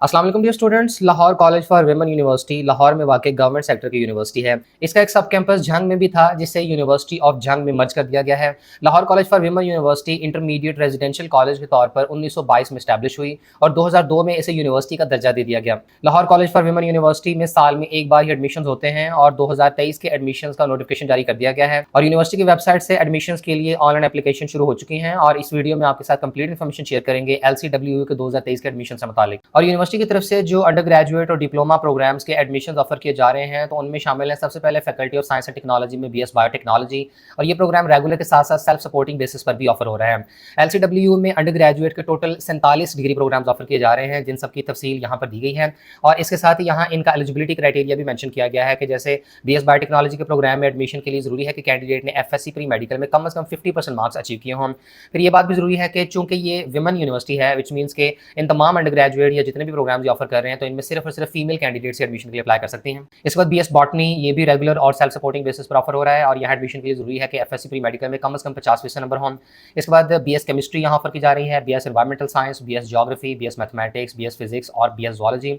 अस्सलाम वालेकुम dear students. Lahore college for women university Lahore में वाक़ई गवर्नमेंट सेक्टर की यूनिवर्सिटी है। इसका एक सब कैंपस झंग में भी था, जिसे यूनिवर्सिटी ऑफ झंग में मर्ज कर दिया गया है। Lahore college for women university intermediate residential college के तौर पर 1922 में स्टैब्लिश हुई और 2002 में इसे यूनिवर्सिटी का दर्जा दे दिया गया। Lahore college for women university में साल में एक बार ही एडमिशन होते हैं और 2023 के एडमिशन का नोटिफिकेशन जारी कर दिया गया है और यूनिवर्सिटी की वेबसाइट से एडमिशन के लिए ऑनलाइन एप्लीकेशन शुरू हो चुकी हैं। और इस वीडियो में आपके साथ कंप्लीट इन्फॉर्मेशन शेयर करेंगे LCWU के 2023 के एडमिशन से मुतालिक। और यूनिवर्सिटी की तरफ से जो अंडर ग्रेजुएट और डिप्लोमा प्रोग्राम्स के एडमिशन ऑफर किए जा रहे हैं, तो उनमें शामिल है सबसे पहले faculty of science and technology में BS बायोटेक्नोलॉजी, और ये प्रोग्राम रेगुलर के साथ साथ सेल्फ सपोर्टिंग बेसिस पर भी ऑफर हो रहा है। LCWU में अंडर ग्रेजुएट के टोटल 47 डिग्री प्रोग्राम्स ऑफर किए जा रहे हैं, जिन सबकी तफसील यहाँ पर दी गई है। और इसके साथ ही यहाँ इनका एलिजिबिलिटी क्राइटेरिया भी मेंशन किया गया है कि जैसे BS बायोटेक्नोलॉजी के प्रोग्राम में एडमिशन के लिए जरूरी है कि कैंडिडेट ने FSC प्री मेडिकल में कम से कम 50% मार्क्स अचीव किए हों। फिर ये बात भी जरूरी है कि चूंकि ये विमेन यूनिवर्सिटी है, विच मीन्स के इन तमाम अंडर ग्रेजुएट या जितने भी प्रोग्राम ऑफर कर रहे हैं, तो इनमें सिर्फ और सिर्फ फीमेल कैंडिडेट से एडमिशन के लिए अप्लाई कर सकती हैं। इसके बाद BS बॉटनी, ये भी रेगुलर और सेल्फ सपोर्टिंग बेसिस पर ऑफर हो रहा है और यहाँ एडमिशन के लिए जरूरी है कि FSC प्री मेडिकल में कम से कम 50% नंबर हों। इसके बाद BS केमिस्ट्री यहाँ ऑफर की जा रही है, BS environmental science, BS geography, BS mathematics, BS physics और BS zoology.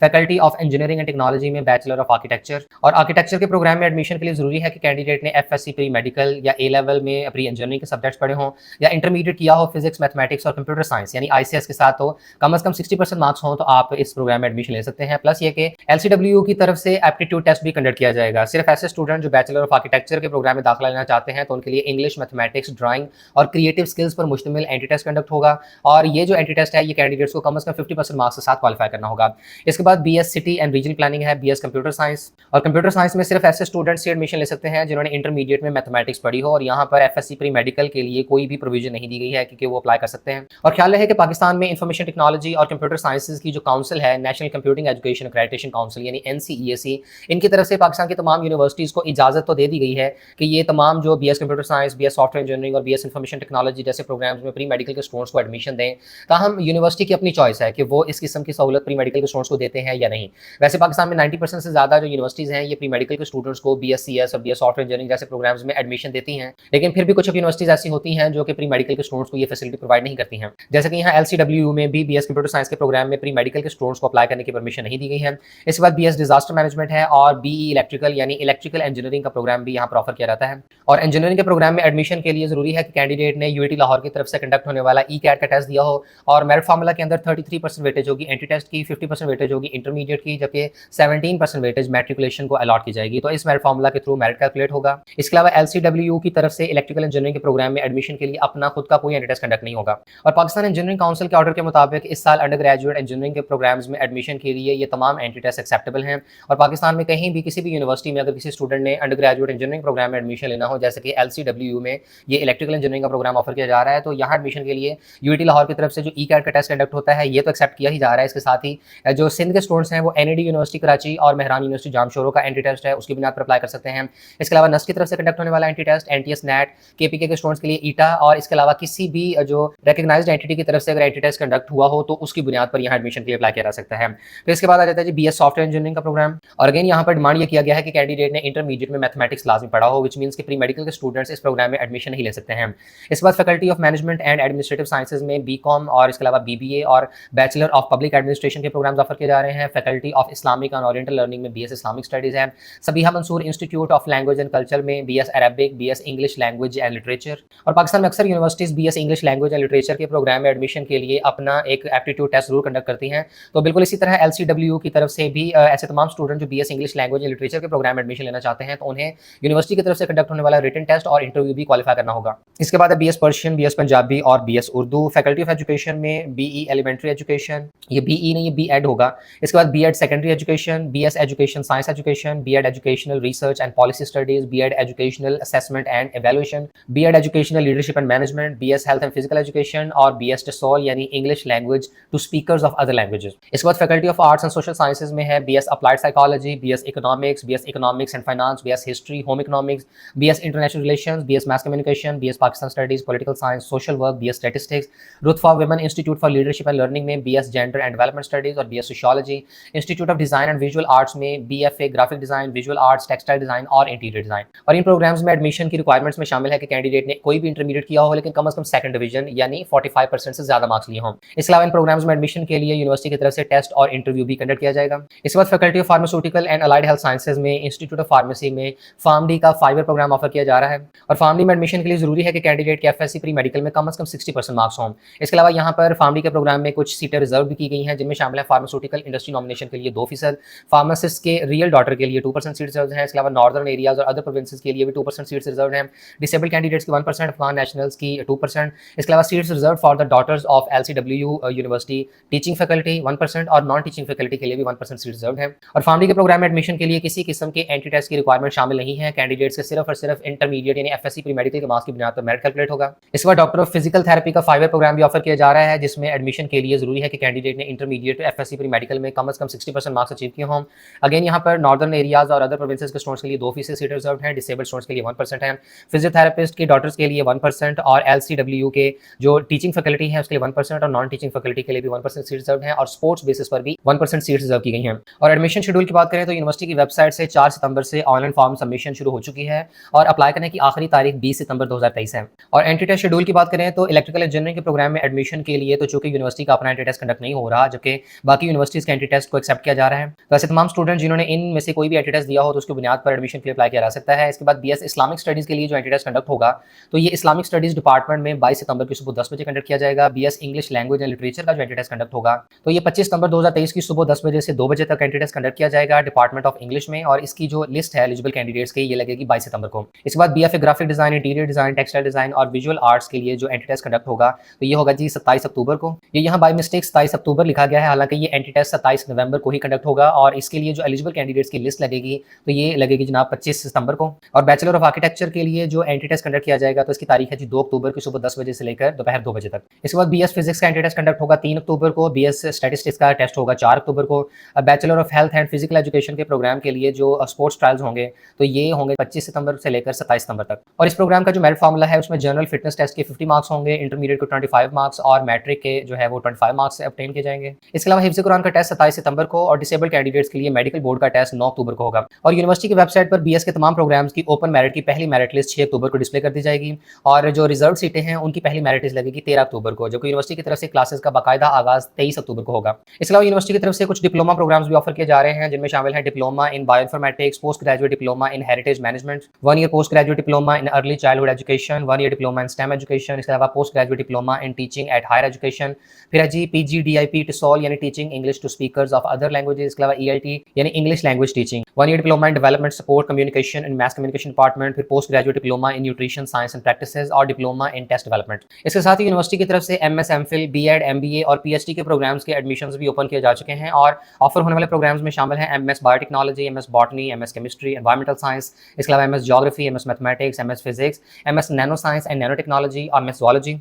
Faculty of engineering and technology में बैचलर ऑफ आर्किटेक्चर, और आर्किटेक्चर के प्रोग्राम में एडमिशन के लिए जरूरी है कि कैंडिडेट ने FSC प्री मेडिकल या A लेवल में प्री इंजीनियरिंग के सब्जेक्ट्स पढ़े हों या इंटरमीडिएट किया हो फिजिक्स मैथमेटिक्स और कंप्यूटर साइंस यानी ICS के साथ, हो कम से कम 60% मार्क्स हों तो आप इस प्रोग्राम में एडमिशन ले सकते हैं। प्लस ये कि LCWU की तरफ से एप्टीट्यूड टेस्ट भी कंडक्ट किया जाएगा। सिर्फ ऐसे स्टूडेंट जो बैचलर ऑफ आर्किटेक्चर के प्रोग्राम में दाखिला लेना चाहते हैं, तो उनके लिए इंग्लिश, मैथमेटिक्स, ड्राइंग और क्रिएटिव स्किल्स पर मुश्तमिल एंटी टेस्ट कंडक्ट होगा। और ये जो एंटी टेस्ट है, ये कैंडिडेट्स को कम से कम 50% मार्क्स के साथ क्वालिफाई करना होगा। इसके बाद BS city and regional planning है, BS कंप्यूटर साइंस, और कंप्यूटर साइंस में सिर्फ ऐसे स्टूडेंट्स से एडमिशन ले सकते हैं जिन्होंने इंटरमीडिएट में मैथमेटिक्स पढ़ी हो, और यहाँ पर FSC प्री मेडिकल के लिए कोई भी प्रोविजन नहीं दी गई है क्योंकि वो अप्लाई कर सकते हैं। और ख्याल रहे कि पाकिस्तान में इंफॉर्मेशन टेक्नोलॉजी और कंप्यूटर साइंसेज की जो काउंसिल है, national computing education accreditation council यानी NCEAC, इनकी तरफ से पाकिस्तान की तमाम यूनिवर्सिटीज़ को इजाज़त तो दे दी गई है कि ये तमाम जो BS computer science, BS software engineering और BS इंफॉर्मेशन टेक्नोलॉजी जैसे प्रोग्राम्स में प्री मेडिकल के स्टूडेंट्स को एडमिशन दें। ताहम यूनिवर्सिटी की अपनी चॉइस है कि वो इस किस्म की सहूलत प्री मेडिकल के स्टूडेंट्स को देते हैं या नहीं। वैसे पाकिस्तान में 90% से ज़्यादा जो यूनिवर्सिटीज़ हैं, ये प्री मेडिकल के स्टूडेंट्स को BScs और BS सॉफ्टवेयर इंजीनियरिंग जैसे प्रोग्राम्स में एडमिशन देती हैं, लेकिन फिर भी कुछ यूनिवर्सिटीज़ ऐसी होती हैं जो कि प्री मेडिकल के स्टूडेंट्स को ये फैसिलिटी प्रोवाइड नहीं करती हैं। जैसे कि यहाँ LCWU में भी BS कंप्यूटर साइंस के प्रोग्राम में प्री मेडिकल के स्टूडेंट्स को अप्लाई करने की परमिशन नहीं दी गई है। इसके बाद BS डिजास्टर मैनेजमेंट है और BE इलेक्ट्रिकल यानी इलेक्ट्रिकल इंजीनियरिंग का प्रोग्राम भी यहाँ पर ऑफर किया जाता है। और इंजीनियरिंग के प्रोग्राम में एडमिशन के लिए जरूरी है कि कैंडिडेट ने UIT लाहौर की तरफ से कंडक्ट होने वाला ECAT का टेस्ट दिया हो और मेरिट फार्मूला के अंदर 33% वेटेज होगी एंटी टेस्ट की, 50% वेटेज होगी इंटरमीडिएट की, जबकि 17% वेटेज मैट्रिकुलेशन को अलॉट की जाएगी। तो इस मेरिट फार्मूला के थ्रू मेरिट कैलकुलेट होगा। इसके अलावा LCWU की तरफ से इलेक्ट्रिकल इंजीनियरिंग के प्रोग्राम में एडमिशन के लिए अपना खुद का कोई एंटी टेस्ट कंडक्ट नहीं होगा। और पाकिस्तान इंजीनियरिंग काउंसिल के ऑर्डर के मुताबिक इस साल अंडर ग्रेजुएट इंजीनियरिंग के प्रोग्राम्स में एडमिशन के लिए ये तमाम एंटी टेस्ट एक्सेप्टेबल हैं। और पाकिस्तान में कहीं भी किसी भी यूनिवर्सिटी में अगर किसी स्टूडेंट ने अंडर ग्रेजुएट इंजीनियरिंग प्रोग्राम में एडमिशन लेना हो, जैसे कि LCWU में ये इलेक्ट्रिकल इंजीनियरिंग का प्रोग्राम ऑफर किया जा रहा है, तो यहाँ एडमिशन के लिए UIT लाहौर की तरफ से जो ECAT का टेस्ट कंडक्ट होता है, ये तो एक्सेप्ट किया ही जा रहा है। इसके साथ ही जो सिंध के स्टूडेंट्स हैं, वो NAD यूनिवर्सिटी कराची और मेहरान यूनिवर्सिटी जामशोरो का एंटी टेस्ट है, उसकी बुनियाद पर अप्लाई कर सकते हैं। इसके अलावा NUST की तरफ से कंडक्ट होने वाला entry test NTS NAT, KPK के स्टूडेंट्स के लिए ETA, और इसके अलावा किसी भी जो रिकग्नाइज्ड एंटिटी की तरफ से अगर एंटी टेस्ट कंडक्ट हुआ हो, तो उसकी बुनियाद पर यहाँ एडमिशन के लिए अप्लाई किया जा सकता है। फिर इसके बाद आ जाता है BS सॉफ्टवेयर इंजीनियरिंग का प्रोग्राम, और अगेन यहाँ पर डिमांड ये किया गया है कि कैंडिडेट ने इंटरमीडिएट में मैथमेटिक्स लाजमी पढ़ा हो, विच मीन्स कि प्री मेडिकल के स्टूडेंट्स इस प्रोग्राम में एडमिशन नहीं ले सकते हैं। इसके बाद faculty of management and administrative sciences में BCom और इसके अलावा BBA और बैचलर ऑफ पब्लिक एडमिनिस्ट्रेशन के प्रोग्राम्स ऑफर किए जा रहे हैं। Faculty of Islamic and oriental learning में BS इस्लामिक स्टडीज़ है। Sabiha Mansoor institute of language and culture में BS Arabic, BS English language and literature. और पाकिस्तान में अक्सर universities BS English language and literature के प्रोग्राम में एडमिशन के लिए अपना एक एप्टीट्यूड टेस्ट जरूर कंडक्ट करती हैं। तो बिल्कुल इसी तरह LCWU की तरफ से भी ऐसे तमाम स्टूडेंट जो BS English language and literature के प्रोग्राम में एडमिशन लेना चाहते हैं, तो उन्हें यूनिवर्सिटी की तरफ से कंडक्ट होने वाला रिटन टेस्ट और इंटरव्यू भी क्वालिफाई करना होगा। इसके बाद है BS पर्शियन, BS पंजाबी और BS Urdu. Faculty of education में BE एलिमेंट्री एजुकेशन, ये BE नहीं, ये B.Ed होगा। इसके बाद B.Ed secondary education, BS education science education, B.Ed educational research and policy studies, B.Ed educational assessment and evaluation, B.Ed educational leadership and management, BS health and physical education और BS TESOL यानी English language to speakers of other languages. इसके बाद faculty of arts and social sciences में है BS applied psychology, BS economics and finance, BS history, home economics, BS international relations, BS mass communication, BS Pakistan studies, political science, social work, BS statistics, Ruth for women institute for leadership and learning में BS gender and development studies और BS sociology, institute of design and visual arts में BFA graphic design, visual arts, textile design और interior design. और इन programmes में admission की requirements में शामिल है कि कैंडिडेट ने कोई भी इंटरमीडिएट किया हो लेकिन कम से कम सेकंड डिवीजन यानी 45% से ज्यादा मार्क्स लिए हों। इसके अलावा इन प्रोग्राम्स में एडमिशन के लिए यूनिवर्सिटी की तरफ से टेस्ट और इंटरव्यू भी कंडक्ट किया जाएगा। इसके बाद faculty of pharmaceutical and allied health sciences में इंस्टीट्यूट ऑफ फार्मेसी में फार्मडी का 5 ईयर प्रोग्राम ऑफर किया जा रहा है। और फार्मडी में एडमिशन के लिए जरूरी है कि कैंडिडेट के FSC प्री मेडिकल में कम से कम 60% मार्क्स हों। इसके अलावा यहाँ पर फार्मडी के प्रोग्राम में कुछ सीटें रिजर्व भी की गई हैं, जिनमें शामिल है फार्मास्यूटिकल इंडस्ट्री नॉमिनेशन के लिए 2%, फार्मासिस्ट के रियल डॉक्टर के लिए 2% सीट्स रिजर्व हैं। इसके अलावा नॉर्दर्न एरियाज और अदर प्रोविंसेस के लिए भी 2% सीट्स रिजर्व हैं। डिसेबल्ड कैंडिडेट्स की 1%, अफगान नेशनल्स की 2%। इसके अलावा seats reserve for the daughters of LCW university teaching faculty 1% और नॉन टीचिंग फैकल्टी के लिए भी 1% सीट रिजर्व है। और फार्मडी के प्रोग्राम में एडमिशन के लिए किसी किस्म के एंट्री टेस्ट की रिक्वायरमेंट शामिल नहीं है। कैंडिडेट्स के सिर्फ और सिर्फ इंटरमीडिएट यानी FSC प्री मेडिकल के मार्क्स की बुनियाद पर मेरिट कैलकुलेट होगा। इसके बाद डॉक्टर ऑफ फिजिकल थेरेपी का 5 ईयर प्रोग्राम भी ऑफर किया जा रहा है, जिसमें एडमिशन के लिए जरूरी है कि कैंडिडेट ने इंटरमीडिएट FSC प्री मेडिकल में कम से कम 60% मार्क्स अचीव किए हों। अगेन यहाँ पर नॉर्दर्न एरियाज और अदर प्रोविंसेस के स्टूडेंट्स के लिए 2% सीट रिजर्व है, डिसेबल्ड स्टूडेंट्स के लिए 1% है, फिजियोथेरेपिस्ट के डॉक्टर्स के लिए 1% और LCW के जो टीचिंग फैकल्टी है उसके लिए 1% और नॉन टीचिंग फैकल्टी के लिए भी 1% सीट रिजर्व है और स्पोर्ट्स बेसिस पर भी 1% सीट रिजर्व की गई हैं। और एडमिशन शेड्यूल की बात करें तो यूनिवर्सिटी की वेबसाइट से 4 सितंबर से ऑनलाइन फॉर्म सबमिशन शुरू हो चुकी है और अप्लाई करने की आखिरी तारीख 20 सितंबर 2023 है। और एंट्री टेस्ट शेड्यूल की बात करें तो इलेक्ट्रिकल इंजीनियरिंग के प्रोग्राम में एडमिशन के लिए तो चूंकि यूनिवर्सिटी का अपना एंट्री टेस्ट कंडक्ट नहीं हो रहा, जबकि बाकी यूनिवर्सिटीज के एंट्री टेस्ट को एक्सेप्ट किया जा रहा है। वैसे तमाम स्टूडेंट जिन्होंने इनमें से कोई भी एंट्री टेस्ट दिया हो तो उसकी बुनियाद पर एडमिशन के लिए अप्लाई किया जा सकता है। इसके बाद BS इस्लामिक स्टडीज के लिए जो एंट्री टेस्ट कंडक्ट होगा तो ये इस्लामिक स्टडीज डिपार्टमेंट में 22 सितंबर की सुबह 10 बजे कंडक्ट किया जाएगा। BS English language and literature का जो एंट्री टेस्ट कंडक्ट होगा तो ये 25 सितंबर 2023 की सुबह 10 बजे से 2 बजे तक एंट्री टेस्ट कंडक्ट किया जाएगा डिपार्टमेंट ऑफ इंग्लिश में। और इसकी जो लिस्ट है एलिजिबल कैंडिडेट्स की ये लगेगी 22 सितंबर को। इसके बाद BFA graphic design, interior design, textile design और विजुअल आर्ट्स के लिए जो एंट्री टेस्ट कंडक्ट होगा तो ये होगा जी 27 अक्टूबर को। ये यहाँ बाय मिस्टेक 27 अक्टूबर लिखा गया है, हालांकि ये एंट्री टेस्ट 27 नवंबर को ही कंडक्ट होगा। और इसके लिए जो एलिजिबल कैंडिडेट्स की लिस्ट लगेगी तो ये लगेगी जनाब 25 सितंबर को। और बैचलर ऑफ आर्किटेक्चर के लिए जो एंट्री टेस्ट कंडक्ट किया जाएगा तो इसकी तारीख है जी 2 अक्टूबर की सुबह 10 बजे से लेकर दोपहर 2 बजे तक। इसके बाद BS फिजिक्स का एंट्री टेस्ट कंडक्ट होगा 3 अक्टूबर को। BS स्टैटिस्टिक्स का टेस्ट होगा 4 अक्टूबर को। Bachelor of health and physical education के प्रोग्राम के लिए जो स्पोर्ट्स ट्रायल्स होंगे तो ये होंगे 25 सितंबर से लेकर 27 सितंबर तक। और इस प्रोग्राम का जो मेरिट फार्मूला है उसमें जनरल फिटनेस टेस्ट के 50 मार्क्स होंगे, इंटरमीडिएट को 25 मार्क्स और मैट्रिक के जो है वो 25 मार्क्स से ऑब्टेन किए जाएंगे। इसके अलावा हिफ्ज़ कुरान का टेस्ट 27 सितंबर को और डिसेबल्ड कैंडिडेट्स के लिए मेडिकल बोर्ड का टेस्ट 9 अक्टूबर को होगा। और यूनिवर्सिटी की वेबसाइट पर BS के तमाम प्रोग्राम्स की ओपन मेरिट की पहली मेरिट लिस्ट 6 अक्टूबर को डिस्प्ले कर दी जाएगी और जो रिजर्व सीटें हैं उनकी पहली मेरिट लिस्ट लगेगी 13 अक्टूबर को, जो कि यूनिवर्सिटी की तरफ से क्लासेस का बाकायदा आगाज 23 अक्टूबर को होगा। इसके अलावा यूनिवर्सिटी की तरफ से कुछ डिप्लोमा प्रोग्राम्स भी ऑफर किए जा रहे हैं, जिनमें शामिल है diploma in bioinformatics, post graduate diploma in heritage management, 1 year post graduate diploma in early childhood education, 1 year diploma in STEM education. इसके अलावा post graduate diploma in teaching at higher education, फिर है जी PGDIP टिसॉल यानी teaching English to speakers of other languages. इसके अलावा EIT यानी English language teaching, 1 year diploma in development support communication in mass communication department, फिर post graduate diploma in nutrition science and practices और diploma in test development. इसके साथ ही university की तरफ से MS MPhil B.Ed MBA और PhD के programmes के एडमिशंस भी ओपन किए जा चुके हैं और ऑफर होने वाले प्रोग्राम्स में शामिल हैं MS biotechnology, MS botany, MS chemistry, environmental science, इसके अलावा MS geography, MS mathematics, MS physics, MS nano science and nano technology और MS ज़ूलॉजी।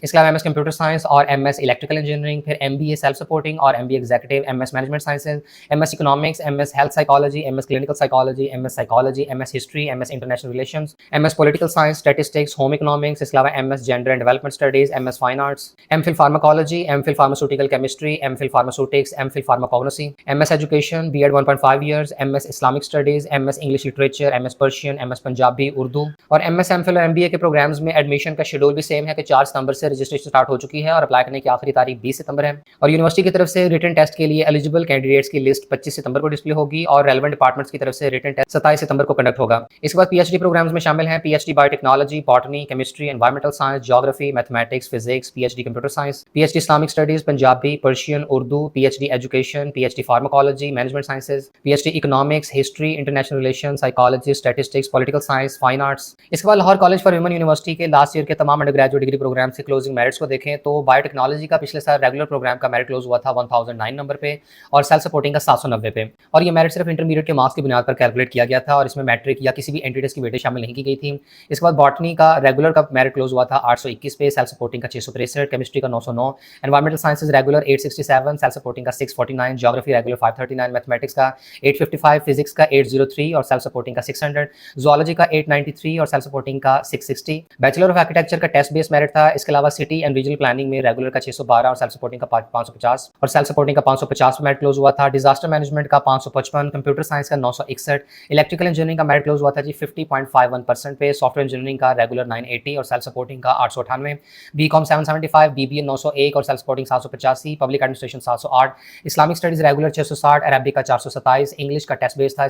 इसके अलावा MS कंप्यूटर साइंस और MS इलेक्ट्रिकल इंजीनियरिंग, फिर MBA सेल्फ सपोर्टिंग और MBA executive, MS management sciences, MS economics, MS health psychology, MS clinical psychology, MS psychology, MS history, MS international relations, MS political science, statistics, home economics, इसके अलावा MS gender and development studies, MS fine arts, MPhil pharmacology, MPhil pharmaceutical chemistry, MPhil pharmaceutics, MPhil pharmacognosy, MS education B.Ed 1.5 years, MS Islamic studies, MS English literature, MS Persian, MS Punjabi Urdu. और MS MPhil और MBA के programmes में admission का schedule भी same है कि 4 सितंबर से registration start हो चुकी है और अप्लाई करने की आखिरी तारीख 20 सितंबर है। और यूनिवर्सिटी की तरफ से रिटन टेस्ट के लिए एलिजिबल कैंडिडेट्स की लिस्ट 25 सितंबर को डिस्प्ले होगी और रेलेवेंट डिपार्टमेंट्स की तरफ से रिटन टेस्ट 27 सितंबर को कंडक्ट होगा। इसके बाद PhD प्रोग्राम्स में शामिल हैं PhD biotechnology, botany, chemistry, environmental science, geography, mathematics, physics, PhD computer science, PhD Islamic studies Punjabi, Persian, Urdu, PhD education, PhD pharmacology, management sciences, PhD economics, history, international relation, psychology, statistics, political science, fine arts. इसके बाद Lahore college for women university के last year के तमाम under graduate degree programme से closing merits को देखें तो biotechnology का पिछले साल रेगुलर प्रोग्राम का मेरिट क्लोज हुआ था 1009 नंबर पे और सेल्फ सपोर्टिंग का 790 पे और ये मेरिट सिर्फ इंटरमीडिएट के मार्क्स की बुनियाद पर कैलकुलेट किया गया था और इसमें मैट्रिक या किसी भी एंट्री टेस्ट की वेटेज शामिल नहीं की गई थी। इसके बाद बॉटनी का रेगुलर का मेरिट क्लोज हुआ था 821 पे, सेल्फ सपोर्टिंग का 663, केमिस्ट्री का 909, environmental sciences regular regular 867, self supporting का 649, ज्योग्राफी रेगुलर 539, मैथमेटिक्स का 855, फिजिक्स का 803 और सेल्फ सपोर्टिंग का 600, जूलॉजी का 893 और सेल्फ सपोर्टिंग का 660। बैचलर ऑफ आर्किटेक्चर का टेस्ट बेस्ड मेरिट था। इसके अलावा सिटी एंड रीजनल प्लानिंग में रेगुलर का 612 और सेल्फ सपोर्टिंग का 550 और सेल्फ सपोर्टिंग का 550 मेरिट क्लोज हुआ था। डिजास्टर मैनेजमेंट का 555, कंप्यूटर साइंस का 961, इलेक्ट्रिकल इंजीनियरिंग का मेरिट क्लोज हुआ था जी 50.51% पे, सॉफ्टवेयर इंजीनियरिंग का रेगुलर 980 और सेल्फ सपोर्टिंग का 898, बीकॉम 775, बीबीए 901 और self supporting 785, public administration 708, Islamic studies regular 660, Arabic का 427, इंग्लिश का टेस्ट बेस्ड था।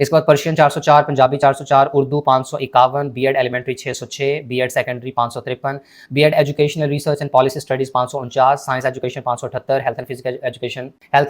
इसके बाद Persian 404, Punjabi 404, Urdu 551, BEd elementary 606, BEd secondary 553, BEd educational research and policy studies 549, science education 578, health and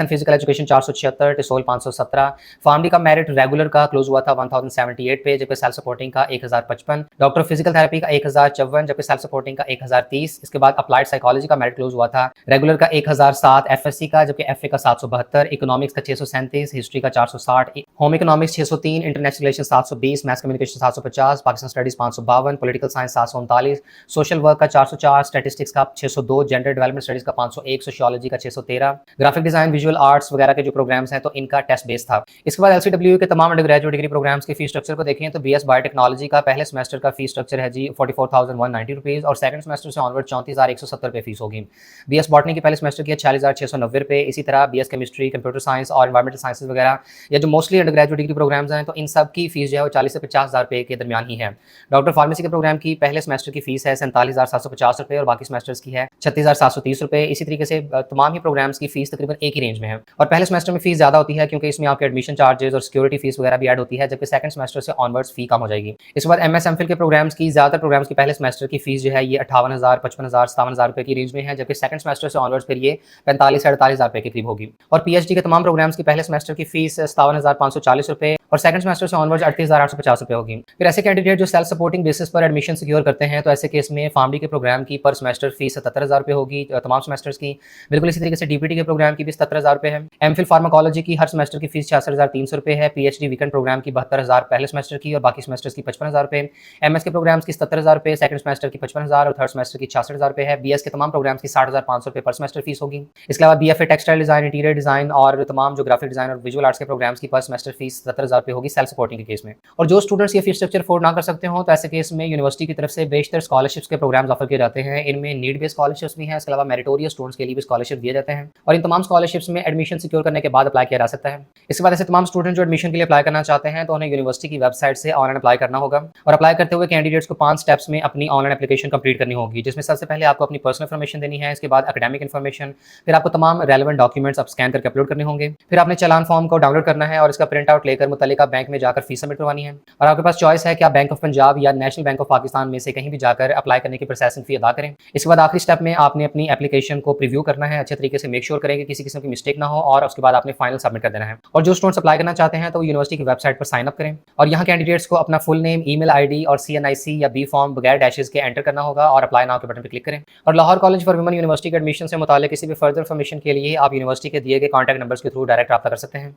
physical education 476, TESOL 517। PharmD का merit regular का close हुआ था 1078 पे, जबकि सेल्फ सपोर्टिंग का 1055, डॉक्टर फिजिकल थेरेपी का 1054, जबकि सेल्फ सपोर्टिंग का 1030। इसके बाद अप्लाइड साइकोलॉजी का मेरिट क्लोज हुआ था रेगुलर का 1007, एफएससी का जबकि एफए का 772, इकोनॉमिक्स का 637, हिस्ट्री का 460, home economics 603, international relation 720, maths communication 750, Pakistan studies 552, political science 739, social work का 404, स्टैटिस्टिक्स का 602, जेंडर डेवलपमेंट स्टडीज का 501, सोशियोलॉजी का 613, ग्राफिक डिजाइन, विजुअल आर्ट्स वगैरह के जो प्रोग्राम्स हैं तो इनका टेस्ट बेस था। इसके बाद एलसीडब्ल्यू के तमाम अंडर ग्रेजुएट डिग्री प्रोग्राम्स के फी स्ट्रक्चर को देखें तो बीएस बायोटेक्नोलॉजी का पहले सेमेस्टर का फी स्ट्रक्चर है जी 44,190 रुपीज़ और सेकंड सेमेस्टर से ऑनवर्ड 34,170 रुपये फीस होगी। बीएस बॉटनी की पहले सेमेस्टर की है 46,690 रुपये। इसी तरह बीएस केमिस्ट्री, कंप्यूटर साइंस और एनवायरमेंटल साइंसेज वगैरह या जो mostly under graduate degree programs हैं तो इन सब की फीस जो है वो 40 से 50,000 रुपये के दरमियान ही है। डॉक्टर फार्मेसी के प्रोग्राम की पहले सेमेस्टर की फीस है 47,750 रुपये और बाकी सेमेस्टर्स की है 36,730 रुपये। इसी तरीके से तमाम ही प्रोग्राम्स की फीस तकरीबन एक ही रेंज में है और पहले सेमेस्टर में फीस ज़्यादा होती है क्योंकि इसमें आपके एडमिशन चार्जेस और सिक्योरिटी फीस वगैरह भी ऐड होती है, जबकि सेकंड सेमेस्टर से ऑनवर्ड्स फी कम हो जाएगी। इसके बाद एमएस एमफिल के प्रोग्राम्स की ज़्यादातर प्रोग्राम्स की पहले सेमेस्टर की फीस जो है ये 58,000, 55,000, 57,000 रुपये की रेंज में है, जबकि सेकंड सेमेस्टर से ऑनवर्ड्स फिर ये 45,000 रुपये के करीब होगी। और पीएचडी के तमाम प्रोग्राम्स की पहले सेमेस्टर की फीस 57,540 रुपये और सेकंड सेमेस्टर से ऑनवर्ड्स 38,850 रुपये होगी। फिर ऐसे कैंडिडेट जो सेल्फ सपोर्टिंग बेसिस पर एडमिशन सिक्योर करते हैं तो ऐसे केस में फार्मडी के प्रोग्राम की पर सेमेस्टर फीस 77,000 रुपये होगी तमाम सेमेस्टर्स की। बिल्कुल इसी तरीके से डीपीटी के प्रोग्राम की भी 77,000 रुपये है। एमफिल फार्माकोलॉजी की हर सेमेस्टर की फीस 66,300 रुपये है। पीएचडी वीकेंड प्रोग्राम की 72,000 पहले सेमेस्टर की और बाकी सेमेस्टर्स की 55,000 रुपये। एमएस के प्रोग्राम्स की 77,000 रुपये, सेकंड सेमेस्टर की 55,000 और थर्ड सेमेस्टर की 66,000 रुपये है। बीएस के तमाम प्रोग्राम्स की 60,500 रुपये पर सेमेस्टर फीस होगी। इसके अलावा BFA textile design, interior design और तमाम जो ग्राफिक डिजाइन और विजुअल आर्ट्स के प्रोग्राम्स की पर सेमेस्टर फीस 70,000 रुपये होगी सेल्फ सपोर्टिंग के केस में। और जो स्टूडेंट्स ये फीस स्ट्रक्चर अफोर्ड ना कर सकते हो तो ऐसे केस में यूनिवर्सिटी की तरफ से बेशतर स्कॉलरशिप्स के प्रोग्राम्स ऑफर किए जाते हैं। इनमें नीड बेस्ड स्कॉलरशिप्स भी हैं, इसके अलावा मेरिटोरियस स्टूडेंट्स के लिए भी स्कॉलरशिप दिए जाते हैं और इन तमाम स्कॉलरशिप्स में एडमिशन सिक्योर करने के बाद अप्लाई किया जा सकता है। इसके बाद ऐसे तमाम स्टूडेंट जो एडमिशन के लिए अप्लाई करना चाहते हैं तो उन्हें यूनिवर्सिटी की वेबसाइट से ऑनलाइन अप्लाई करना होगा और अप्लाई करते हुए कैंडिडेट्स को 5 स्टेप्स में अपनी ऑनलाइन एप्लीकेशन कंप्लीट करनी होगी, जिसमें सबसे पहले आपको अपनी पर्सनल इन्फॉर्मेशन देनी है, इसके बाद एकेडमिक इन्फॉर्मेशन, फिर आपको तमाम रेलेवेंट डॉक्यूमेंट्स आप स्कैन करके अपलोड करने होंगे, फिर आपने चालान फॉर्म को डाउनलोड करना है और इसका प्रिंट आउट लेकर मुतल्लिका बैंक में जाकर फीस सबमिट करवानी है और आपके पास चॉइस है कि आप बैंक ऑफ पंजाब या नेशनल बैंक ऑफ पाकिस्तान में से कहीं भी जाकर अप्लाई करने की प्रोसेसिंग फी अदा करें। इसके बाद आखिरी स्टेप में आपने अपनी एप्लीकेशन को प्रीव्यू करना है, अच्छे तरीके से मेक श्योर करें कि किसी किस्म की मिस्टेक ना हो और उसके बाद आपने फाइनल सबमिट कर देना है। और जो स्टूडेंट्स अप्लाई करना चाहते हैं तो यूनिवर्सिटी की वेबसाइट पर साइन अप करें और यहाँ कैंडिडेट्स को अपना फुल नेम, ईमेल आईडी और सीएनआईसी या बी फॉर्म बगैर डैशेस के एंटर करना होगा और अप्लाई नाउ के बटन पर क्लिक करें। और Lahore college for women university के एडमिशन से मुताल्लिक किसी भी फर्दर इन्फॉर्मेशन के लिए आप यूनिवर्सिटी के दिए गए कॉन्टैक्ट नंबर्स के थ्रू डायरेक्ट रब्ता कर सकते हैं।